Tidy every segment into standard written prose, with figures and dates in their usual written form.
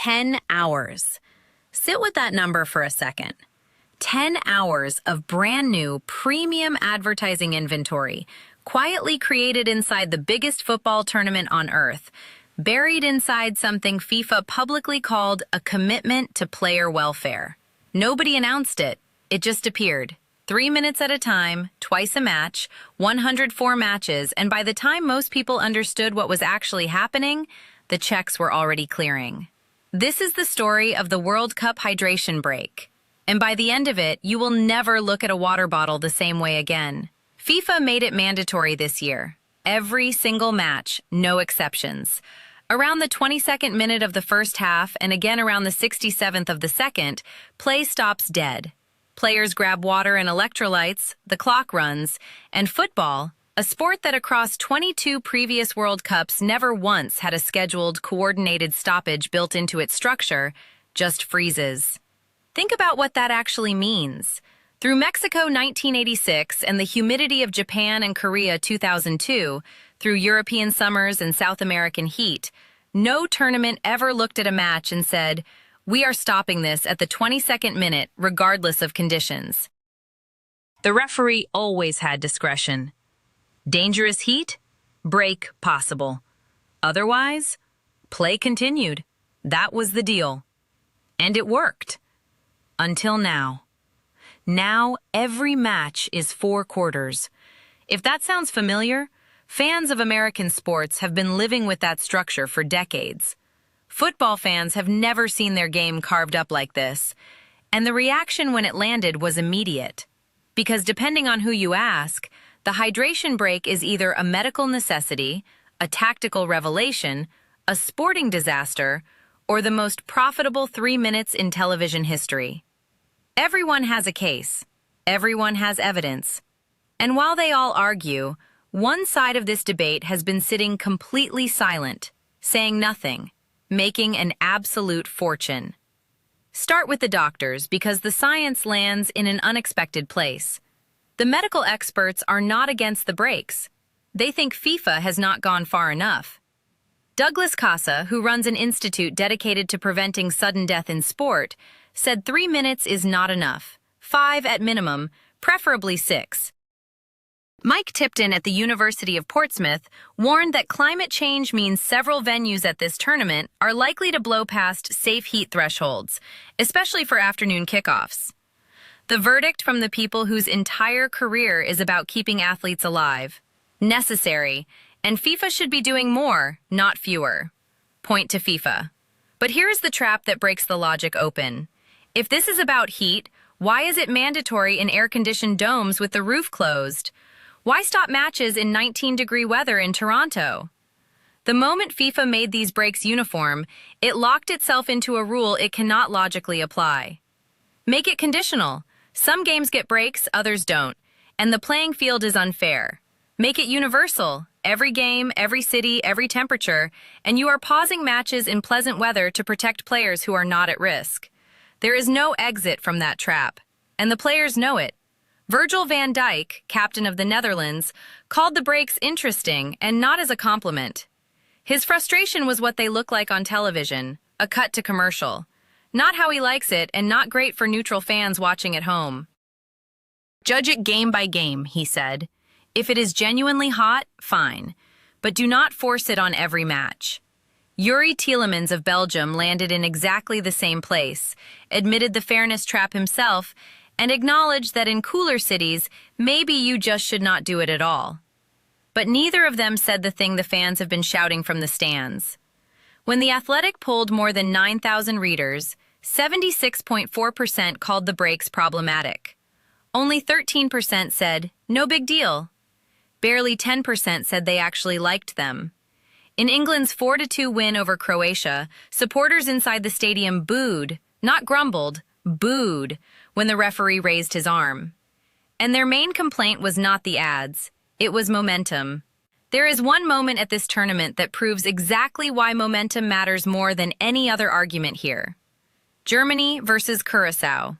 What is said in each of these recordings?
10 hours. Sit with that number for a second. 10 hours of brand new premium advertising inventory, quietly created inside the biggest football tournament on earth, buried inside something FIFA publicly called a commitment to player welfare. Nobody announced it. It just appeared. 3 minutes at a time, twice a match, 104 matches, and by the time most people understood what was actually happening, the checks were already clearing. This is the story of the World Cup hydration break. And by the end of it, you will never look at a water bottle the same way again. FIFA made it mandatory this year. Every single match, no exceptions. Around the 22nd minute of the first half and again around the 67th of the second, play stops dead. Players grab water and electrolytes, the clock runs, and football, a sport that across 22 previous World Cups never once had a scheduled, coordinated stoppage built into its structure, just freezes. Think about what that actually means. Through Mexico 1986 and the humidity of Japan and Korea 2002, through European summers and South American heat, no tournament ever looked at a match and said, "We are stopping this at the 22nd minute, regardless of conditions." The referee always had discretion. Dangerous heat? Break possible. Otherwise, play continued. That was the deal. And it worked. Until now. Now, every match is 4 quarters. If that sounds familiar, fans of American sports have been living with that structure for decades. Football fans have never seen their game carved up like this, and the reaction when it landed was immediate. Because depending on who you ask, the hydration break is either a medical necessity, a tactical revelation, a sporting disaster, or the most profitable 3 minutes in television history. Everyone has a case. Everyone has evidence. And while they all argue, one side of this debate has been sitting completely silent, saying nothing, making an absolute fortune. Start with the doctors because the science lands in an unexpected place. The medical experts are not against the breaks. They think FIFA has not gone far enough. Douglas Casa, who runs an institute dedicated to preventing sudden death in sport, said 3 minutes is not enough, 5 at minimum, preferably 6. Mike Tipton at the University of Portsmouth warned that climate change means several venues at this tournament are likely to blow past safe heat thresholds, especially for afternoon kickoffs. The verdict from the people whose entire career is about keeping athletes alive. Necessary, and FIFA should be doing more, not fewer. Point to FIFA. But here is the trap that breaks the logic open. If this is about heat, why is it mandatory in air-conditioned domes with the roof closed? Why stop matches in 19-degree weather in Toronto? The moment FIFA made these breaks uniform, it locked itself into a rule it cannot logically apply. Make it conditional. Some games get breaks, others don't, and the playing field is unfair. Make it universal. Every game, every city, every temperature, and you are pausing matches in pleasant weather to protect players who are not at risk. There is no exit from that trap, and the players know it. Virgil van Dijk, captain of the Netherlands, called the breaks interesting and not as a compliment. His frustration was what they look like on television, a cut to commercial. Not how he likes it and not great for neutral fans watching at home. Judge it game by game, he said. If it is genuinely hot, fine, but do not force it on every match. Yuri Tielemans of Belgium landed in exactly the same place, admitted the fairness trap himself, and acknowledged that in cooler cities, maybe you just should not do it at all. But neither of them said the thing the fans have been shouting from the stands. When The Athletic polled more than 9,000 readers, 76.4% called the breaks problematic. Only 13% said, no big deal. Barely 10% said they actually liked them. In England's 4-2 win over Croatia, supporters inside the stadium booed, not grumbled, booed, when the referee raised his arm. And their main complaint was not the ads, it was momentum. There is one moment at this tournament that proves exactly why momentum matters more than any other argument here. Germany versus Curaçao.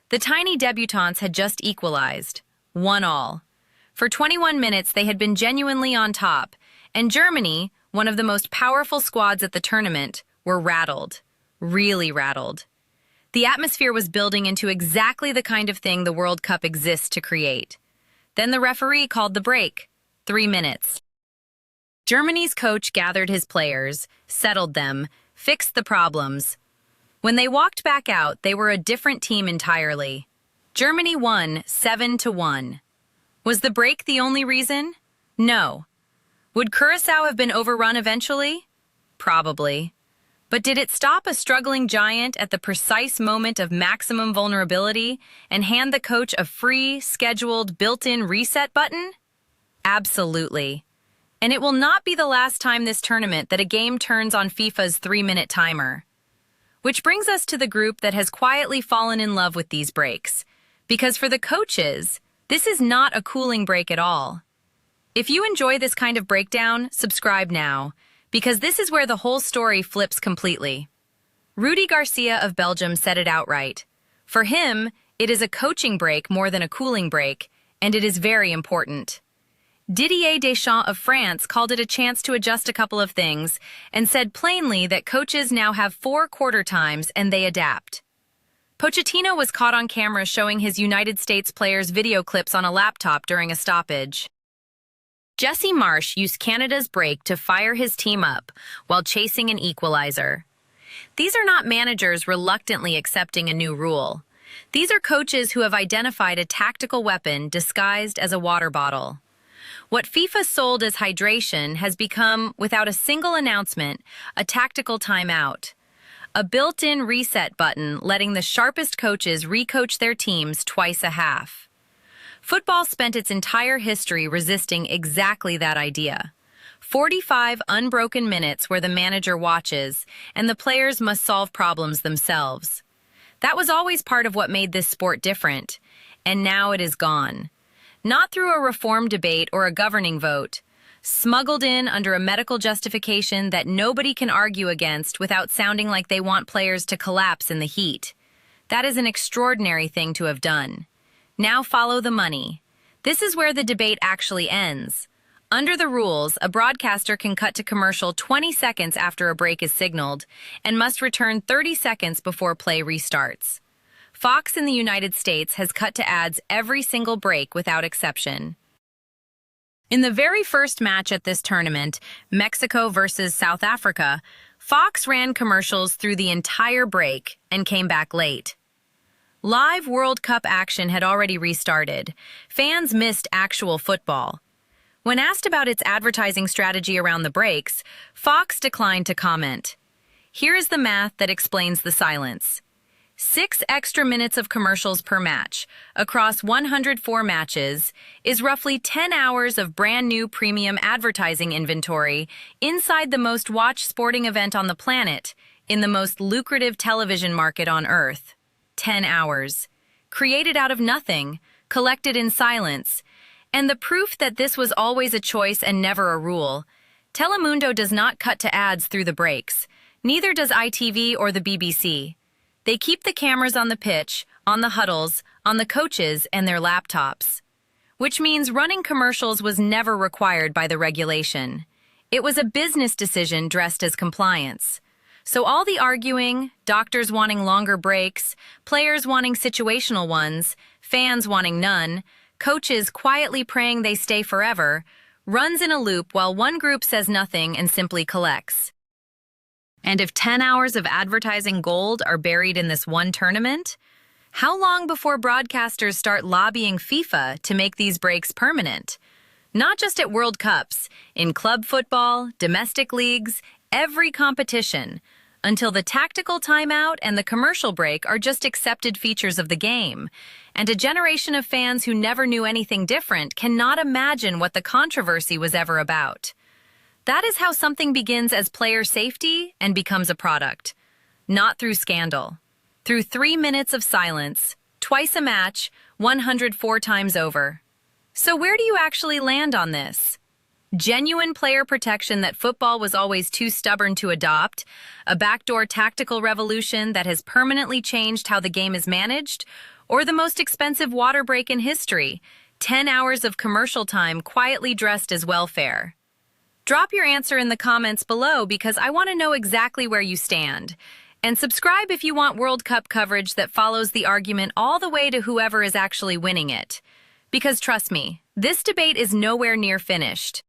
The tiny debutantes had just equalized, 1-1. For 21 minutes they had been genuinely on top, and Germany, one of the most powerful squads at the tournament, were rattled. really rattled. The atmosphere was building into exactly the kind of thing the World Cup exists to create. Then the referee called the break. 3 minutes. Germany's coach gathered his players, settled them, fixed the problems. When they walked back out, they were a different team entirely. Germany won 7-1. Was the break the only reason? No. Would Curaçao have been overrun eventually? Probably. But did it stop a struggling giant at the precise moment of maximum vulnerability and hand the coach a free, scheduled, built-in reset button? Absolutely. And it will not be the last time this tournament that a game turns on FIFA's 3-minute timer. Which brings us to the group that has quietly fallen in love with these breaks. Because for the coaches, this is not a cooling break at all. If you enjoy this kind of breakdown, subscribe now, because this is where the whole story flips completely. Rudi Garcia of Belgium said it outright. For him, it is a coaching break more than a cooling break, and it is very important. Didier Deschamps of France called it a chance to adjust a couple of things and said plainly that coaches now have 4 quarter times and they adapt. Pochettino was caught on camera showing his United States players video clips on a laptop during a stoppage. Jesse Marsch used Canada's break to fire his team up while chasing an equalizer. These are not managers reluctantly accepting a new rule. These are coaches who have identified a tactical weapon disguised as a water bottle. What FIFA sold as hydration has become, without a single announcement, a tactical timeout. A built-in reset button letting the sharpest coaches recoach their teams twice a half. Football spent its entire history resisting exactly that idea. 45 unbroken minutes where the manager watches and the players must solve problems themselves. That was always part of what made this sport different, and now it is gone. Not through a reform debate or a governing vote, smuggled in under a medical justification that nobody can argue against without sounding like they want players to collapse in the heat. That is an extraordinary thing to have done. Now follow the money. This is where the debate actually ends. Under the rules, a broadcaster can cut to commercial 20 seconds after a break is signaled and must return 30 seconds before play restarts. Fox in the United States has cut to ads every single break without exception. In the very first match at this tournament, Mexico versus South Africa, Fox ran commercials through the entire break and came back late. Live World Cup action had already restarted. Fans missed actual football. When asked about its advertising strategy around the breaks, Fox declined to comment. Here is the math that explains the silence. 6 extra minutes of commercials per match, across 104 matches, is roughly 10 hours of brand new premium advertising inventory inside the most watched sporting event on the planet, in the most lucrative television market on Earth. 10 hours. Created out of nothing, collected in silence, and the proof that this was always a choice and never a rule. Telemundo does not cut to ads through the breaks. Neither does ITV or the BBC. They keep the cameras on the pitch, on the huddles, on the coaches, and their laptops. Which means running commercials was never required by the regulation. It was a business decision dressed as compliance. So all the arguing, doctors wanting longer breaks, players wanting situational ones, fans wanting none, coaches quietly praying they stay forever, runs in a loop while one group says nothing and simply collects. And if 10 hours of advertising gold are buried in this one tournament, how long before broadcasters start lobbying FIFA to make these breaks permanent? Not just at World Cups, in club football, domestic leagues, every competition, until the tactical timeout and the commercial break are just accepted features of the game. And a generation of fans who never knew anything different cannot imagine what the controversy was ever about. That is how something begins as player safety and becomes a product. Not through scandal. Through 3 minutes of silence, twice a match, 104 times over. So where do you actually land on this? Genuine player protection that football was always too stubborn to adopt, a backdoor tactical revolution that has permanently changed how the game is managed, or the most expensive water break in history, 10 hours of commercial time quietly dressed as welfare? Drop your answer in the comments below because I want to know exactly where you stand. And subscribe if you want World Cup coverage that follows the argument all the way to whoever is actually winning it. Because trust me, this debate is nowhere near finished.